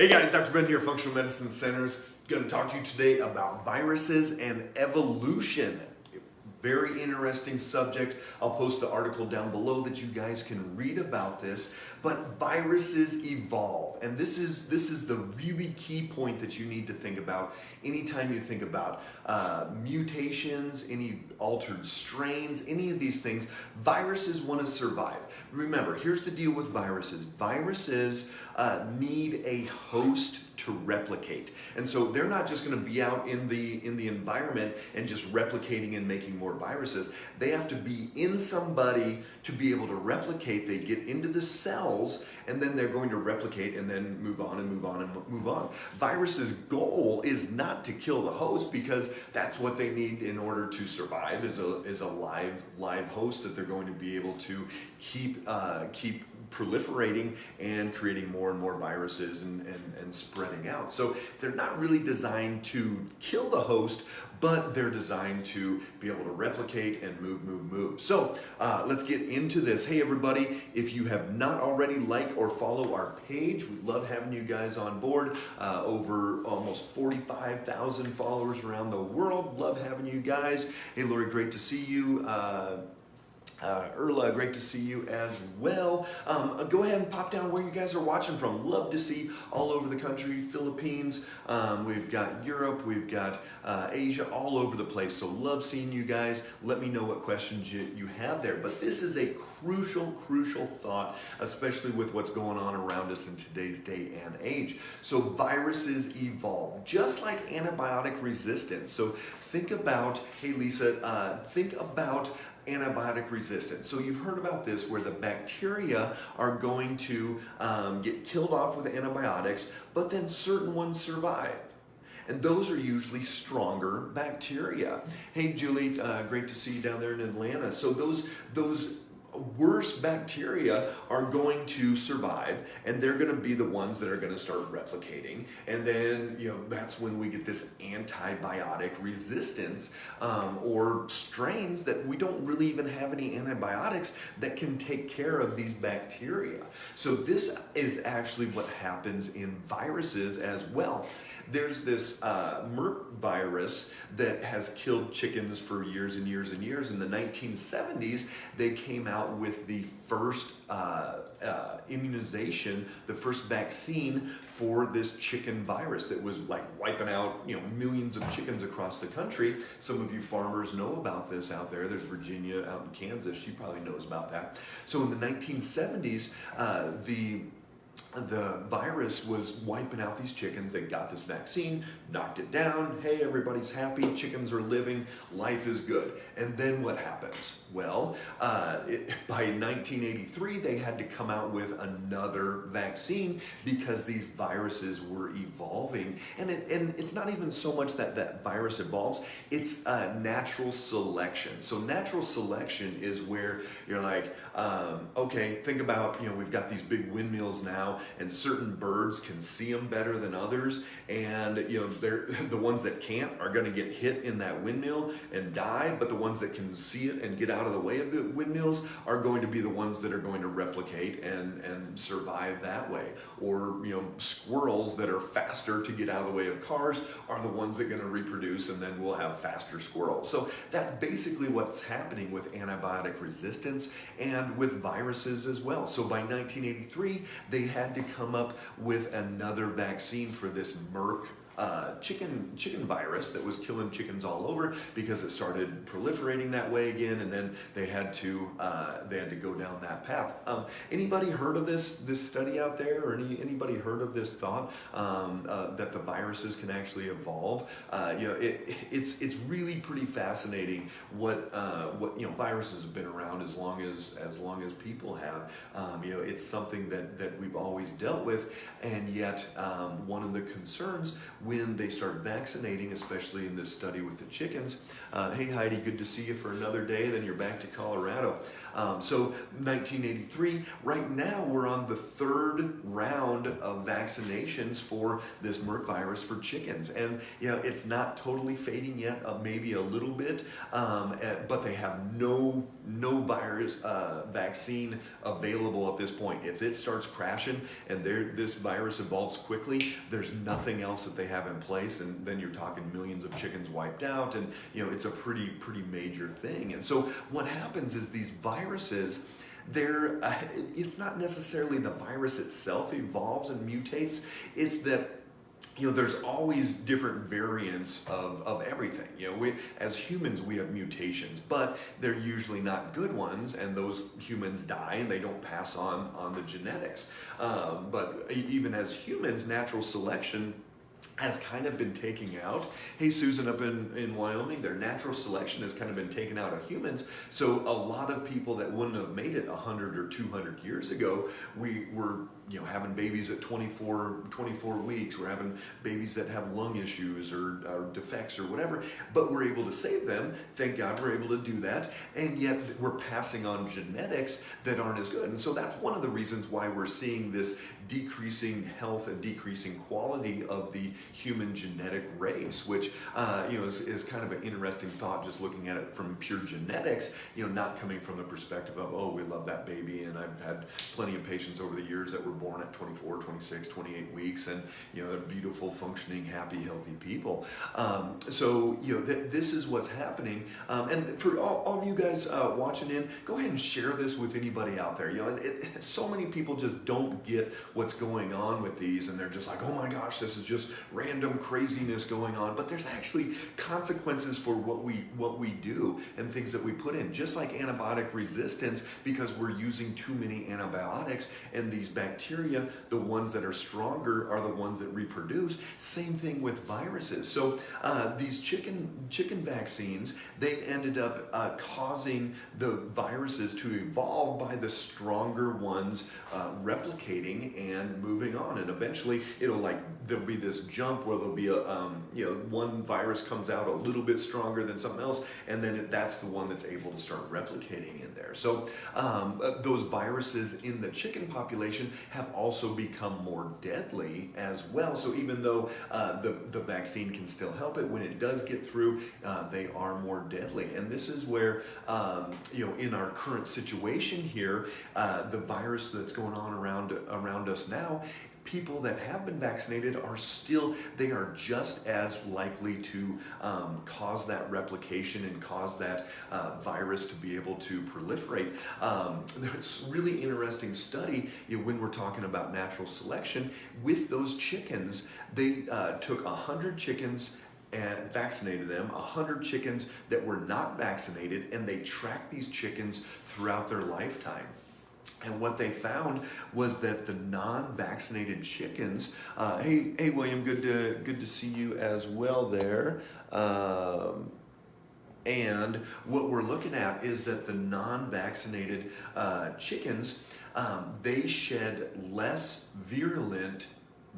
Hey guys, Dr. Ben here, Functional Medicine Centers. Going to talk to you today about viruses and evolution. Very interesting subject. I'll post the article down below that you guys can read about this. But viruses evolve, and this is the really key point that you need to think about anytime you think about mutations, any altered strains, any of these things. Viruses want to survive. Remember, here's the deal with viruses. Viruses need a host to replicate, and so they're not just going to be out in the environment and just replicating and making more viruses. They have to be in somebody to be able to replicate. They get into the cells, and then they're going to replicate and then move on and move on and move on. Viruses' goal is not to kill the host, because that's what they need in order to survive, is a live host that they're going to be able to keep proliferating and creating more and more viruses and spreading out. So they're not really designed to kill the host, but they're designed to be able to replicate and move. So let's get into this. Hey everybody, if you have not already, like or follow our page. We love having you guys on board. Over almost 45,000 followers around the world. Love having you guys. Hey Lori, great to see you. Erla, great to see you as well. Go ahead and pop down where you guys are watching from. Love to see all over the country. Philippines, we've got Europe, we've got Asia, all over the place. So love seeing you guys. Let me know what questions you have there. But this is a crucial thought, especially with what's going on around us in today's day and age. So viruses evolve, just like antibiotic resistance. So think about, hey Lisa, think about antibiotic resistance. So you've heard about this, where the bacteria are going to get killed off with antibiotics, but then certain ones survive. And those are usually stronger bacteria. Hey Julie, great to see you down there in Atlanta. So those worse bacteria are going to survive, and they're going to be the ones that are going to start replicating. And then, that's when we get this antibiotic resistance, or strains that we don't really even have any antibiotics that can take care of these bacteria. So this is actually what happens in viruses as well. There's this Merck virus that has killed chickens for years and years and years. In the 1970s, they came out with the first immunization, the first vaccine for this chicken virus that was like wiping out millions of chickens across the country. Some of you farmers know about this out there. There's Virginia out in Kansas. She probably knows about that. So in the 1970s, the virus was wiping out these chickens. They got this vaccine, knocked it down. Hey, everybody's happy. Chickens are living. Life is good. And then what happens? Well, by 1983, they had to come out with another vaccine because these viruses were evolving. And it's not even so much that virus evolves. It's natural selection. So natural selection is where you're like, okay, think about, we've got these big windmills now, and certain birds can see them better than others, and they're the ones that can't are going to get hit in that windmill and die, but the ones that can see it and get out of the way of the windmills are going to be the ones that are going to replicate and survive that way. Or squirrels that are faster to get out of the way of cars are the ones that are going to reproduce, and then we'll have faster squirrels. So that's basically what's happening with antibiotic resistance and with viruses as well. So by 1983, they had to come up with another vaccine for this Merck chicken virus that was killing chickens all over, because it started proliferating that way again, and then they had to go down that path. Anybody heard of this study out there, or anybody heard of this thought that the viruses can actually evolve? It's really pretty fascinating what viruses have been around as long as people have. It's something that we've always dealt with, and yet one of the concerns when they start vaccinating, especially in this study with the chickens. Hey Heidi, good to see you for another day, then you're back to Colorado. So 1983, right now we're on the third round of vaccinations for this Merck virus for chickens. And it's not totally fading yet, maybe a little bit, but they have no virus vaccine available at this point. If it starts crashing and this virus evolves quickly, there's nothing else that they have in place, and then you're talking millions of chickens wiped out, and it's a pretty major thing. And so what happens is these viruses, it's not necessarily the virus itself evolves and mutates, it's that there's always different variants of everything. As humans, we have mutations, but they're usually not good ones, and those humans die and they don't pass on the genetics. But even as humans, natural selection has kind of been taking out. Hey, Susan up in Wyoming, their natural selection has kind of been taken out of humans. So a lot of people that wouldn't have made it 100 or 200 years ago, we were having babies at 24 weeks. We're having babies that have lung issues or defects or whatever, but we're able to save them. Thank God we're able to do that. And yet we're passing on genetics that aren't as good. And so that's one of the reasons why we're seeing this decreasing health and decreasing quality of the human genetic race, which is kind of an interesting thought, just looking at it from pure genetics, not coming from the perspective of, oh, we love that baby. And I've had plenty of patients over the years that were born at 24, 26, 28 weeks, and they're beautiful, functioning, happy, healthy people. So this is what's happening. And for all of you guys watching in, go ahead and share this with anybody out there. So many people just don't get what's going on with these, and they're just like, oh my gosh, this is just random craziness going on. But there's actually consequences for what we do and things that we put in, just like antibiotic resistance, because we're using too many antibiotics, and these bacteria, the ones that are stronger, are the ones that reproduce. Same thing with viruses. So these chicken vaccines, they ended up causing the viruses to evolve by the stronger ones replicating and moving on, and eventually there'll be this jump where there'll be one virus comes out a little bit stronger than something else, and then that's the one that's able to start replicating in there. So those viruses in the chicken population have also become more deadly as well. So even though the vaccine can still help it, when it does get through, they are more deadly. And this is where in our current situation here, the virus that's going on around us now, people that have been vaccinated they are just as likely to cause that replication and cause that virus to be able to proliferate. It's a really interesting study when we're talking about natural selection. With those chickens, they took 100 chickens and vaccinated them, 100 chickens that were not vaccinated, and they tracked these chickens throughout their lifetime. And what they found was that the non-vaccinated chickens, hey William, good to see you as well there. And what we're looking at is that the non-vaccinated chickens, they shed less virulent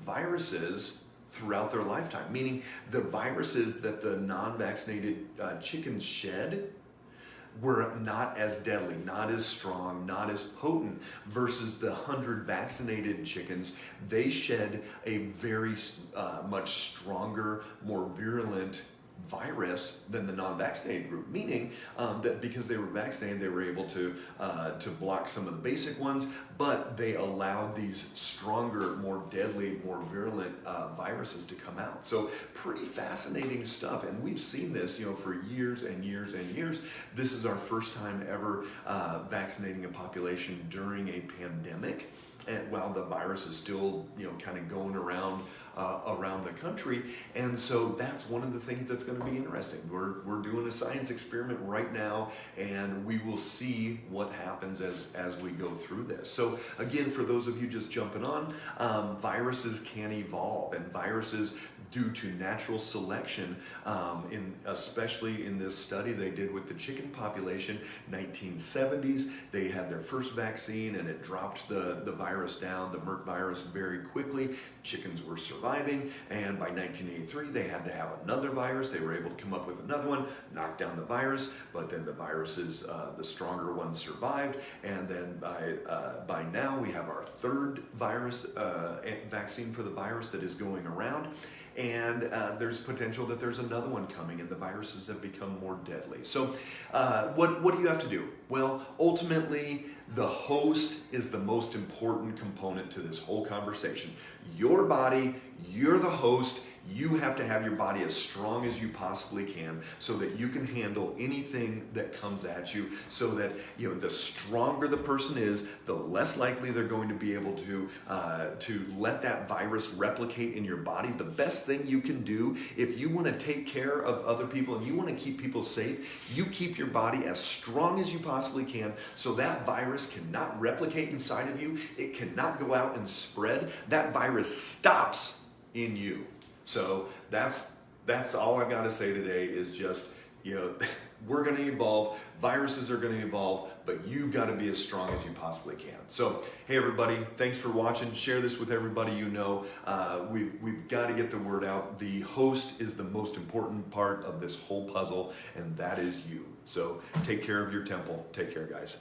viruses throughout their lifetime, meaning the viruses that the non-vaccinated chickens shed were not as deadly, not as strong, not as potent, versus the 100 vaccinated chickens. They shed a very much stronger, more virulent virus than the non-vaccinated group, meaning that because they were vaccinated, they were able to block some of the basic ones, but they allowed these stronger, more deadly, more virulent viruses to come out. So pretty fascinating stuff, and we've seen this, for years and years and years. This is our first time ever vaccinating a population during a pandemic, and while the virus is still, kind of going around the country. And so that's one of the things that's going to be interesting. We're doing a science experiment right now, and we will see what happens as we go through this. So again, for those of you just jumping on, viruses can evolve, and viruses due to natural selection, especially in this study they did with the chicken population, 1970s, they had their first vaccine and it dropped the virus down, the Merck virus, very quickly. Chickens were surviving, and by 1983 they had to have another virus. They were able to come up with another one, knock down the virus, but then the viruses, the stronger ones survived, and then by now we have our third virus vaccine for the virus that is going around, and there's potential that there's another one coming, and the viruses have become more deadly. So what do you have to do? Well, ultimately, the host is the most important component to this whole conversation. Your body, you're the host. You have to have your body as strong as you possibly can so that you can handle anything that comes at you, so that, you know, the stronger the person is, the less likely they're going to be able to let that virus replicate in your body. The best thing you can do if you want to take care of other people and you want to keep people safe, you keep your body as strong as you possibly can so that virus cannot replicate inside of you. It cannot go out and spread. That virus stops in you. So that's all I've got to say today is just, you know, we're going to evolve, viruses are going to evolve, but you've got to be as strong as you possibly can. So, hey everybody, thanks for watching. Share this with everybody you know. We've got to get the word out. The host is the most important part of this whole puzzle, and that is you. So take care of your temple. Take care, guys.